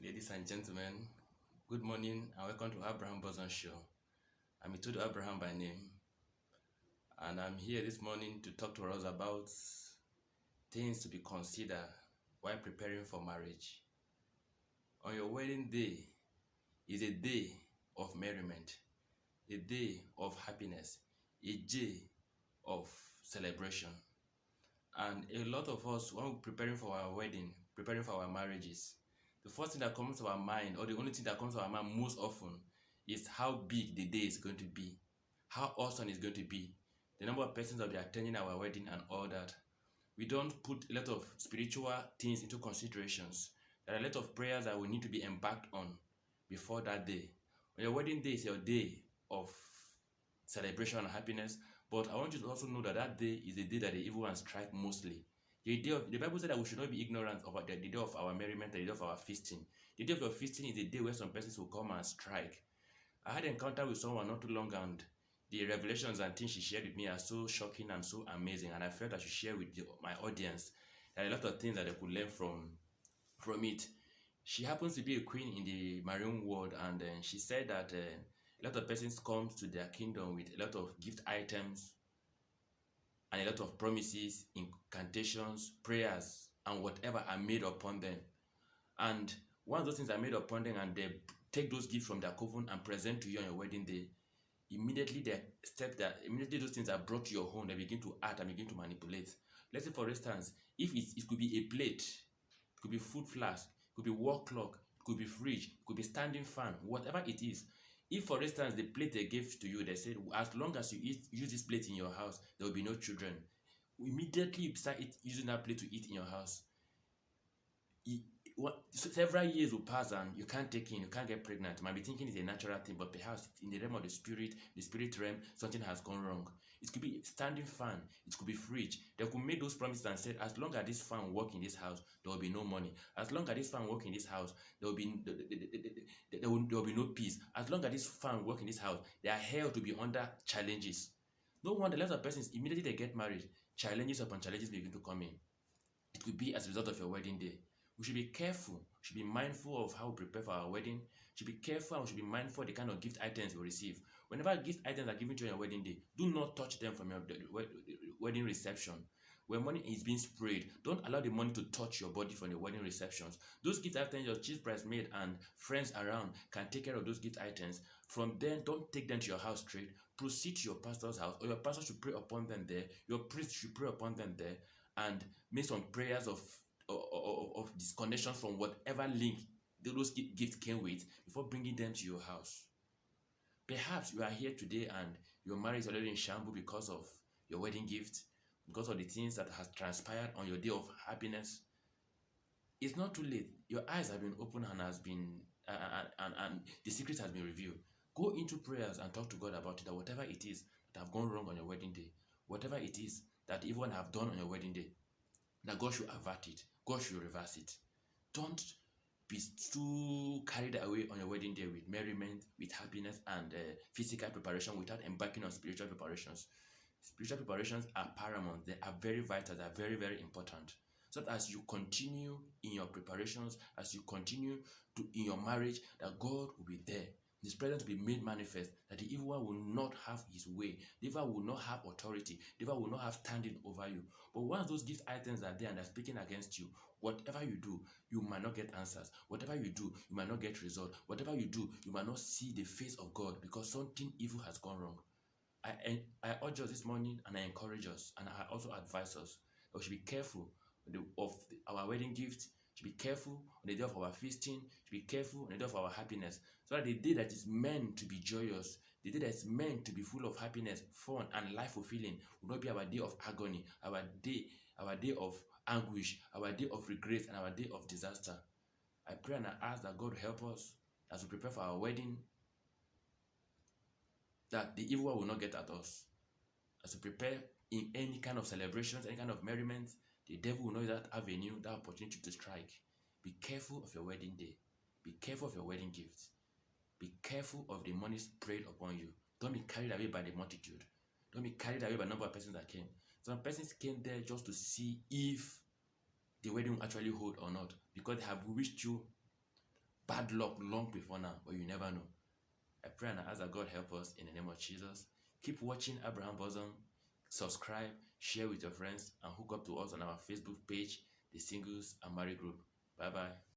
Ladies and gentlemen, good morning and welcome to Abraham Boson Show. I'm Itodo Abraham by name, and I'm here this morning to talk to us about things to be considered while preparing for marriage. On your wedding day is a day of merriment, a day of happiness, a day of celebration. And a lot of us, when we're preparing for our wedding, preparing for our marriages, the first thing that comes to our mind, or the only thing that comes to our mind most often, is how big the day is going to be, how awesome it's going to be, the number of persons that will be attending our wedding, and all that. We don't put a lot of spiritual things into considerations. There are a lot of prayers that we need to be embarked on before that day. On your wedding day is your day of celebration and happiness, but I want you to also know that that day is the day that the evil ones strike mostly. The Bible said that we should not be ignorant of the day of our merriment, the day of our feasting. The day of your feasting is the day where some persons will come and strike. I had an encounter with someone not too long, and the revelations and things she shared with me are so shocking and so amazing, and I felt I should share with my audience. There are a lot of things that they could learn from it. She happens to be a queen in the marine world, and she said that a lot of persons come to their kingdom with a lot of gift items and a lot of promises, incantations, prayers, and whatever are made upon them. And once those things are made upon them and they take those gifts from their coven and present to you on your wedding day, immediately those things are brought to your home, they begin to act and begin to manipulate. Let's say, for instance, if it could be a plate, it could be food flask, it could be wall clock, it could be fridge, it could be standing fan, whatever it is. If, for instance, the plate they gave to you, they said, as long as use this plate in your house, there will be no children. Immediately you start using that plate to eat in your house. Several years will pass and you can't you can't get pregnant. You might be thinking it's a natural thing, but perhaps in the realm of the spirit realm, something has gone wrong. It could be standing fan, it could be fridge. They could make those promises and say, as long as this fan work in this house, there will be no money. As long as this fan work in this house, there will be no peace. As long as this fan work in this house, they are held to be under challenges. No wonder lots of persons, immediately they get married, challenges upon challenges begin to come in. It could be as a result of your wedding day. We should be careful, we should be mindful of how we prepare for our wedding. We should be careful and we should be mindful of the kind of gift items we receive. Whenever gift items are given to you on your wedding day, do not touch them from your wedding reception. When money is being sprayed, don't allow the money to touch your body from the wedding receptions. Those gift items your chief bridesmaid and friends around can take care of those gift items. From then, don't take them to your house straight. Proceed to your pastor's house, or your pastor should pray upon them there. Your priest should pray upon them there, and make some prayers of disconnection from whatever link those gifts came with before bringing them to your house. Perhaps you are here today and your marriage is already in shambles because of your wedding gift, because of the things that has transpired on your day of happiness. It's not too late. Your eyes have been opened and has been and the secret has been revealed. Go into prayers and talk to God about it. That whatever it is that have gone wrong on your wedding day, whatever it is that evil have done on your wedding day, that God should avert it. God should reverse it. Don't be too carried away on your wedding day with merriment, with happiness, and physical preparation without embarking on spiritual preparations. Spiritual preparations are paramount. They are very vital. They are very, very important. So that as you continue in your preparations, as you continue in your marriage, that God will be there. His presence will be made manifest, that the evil one will not have his way. The evil will not have authority. The evil will not have standing over you. But once those gift items are there and they're speaking against you, whatever you do, you might not get answers. Whatever you do, you might not get results. Whatever you do, you might not see the face of God because something evil has gone wrong. I urge us this morning and I encourage us and I also advise us that we should be careful of our wedding gift, should be careful on the day of our feasting, should be careful on the day of our happiness, so that the day that is meant to be joyous, the day that is meant to be full of happiness, fun, and life fulfilling will not be our day of agony, our day of anguish, our day of regret, and our day of disaster. I pray and I ask that God will help us as we prepare for our wedding, that the evil one will not get at us. As we prepare in any kind of celebrations, any kind of merriment, the devil will know that avenue, that opportunity to strike. Be careful of your wedding day. Be careful of your wedding gifts. Be careful of the money sprayed upon you. Don't be carried away by the multitude. Don't be carried away by the number of persons that came. Some persons came there just to see if the wedding will actually hold or not, because they have wished you bad luck long before now, but you never know. I pray and I ask that God help us in the name of Jesus. Keep watching Abraham Bosom. Subscribe, share with your friends, and hook up to us on our Facebook page, the Singles and Married Group. Bye bye.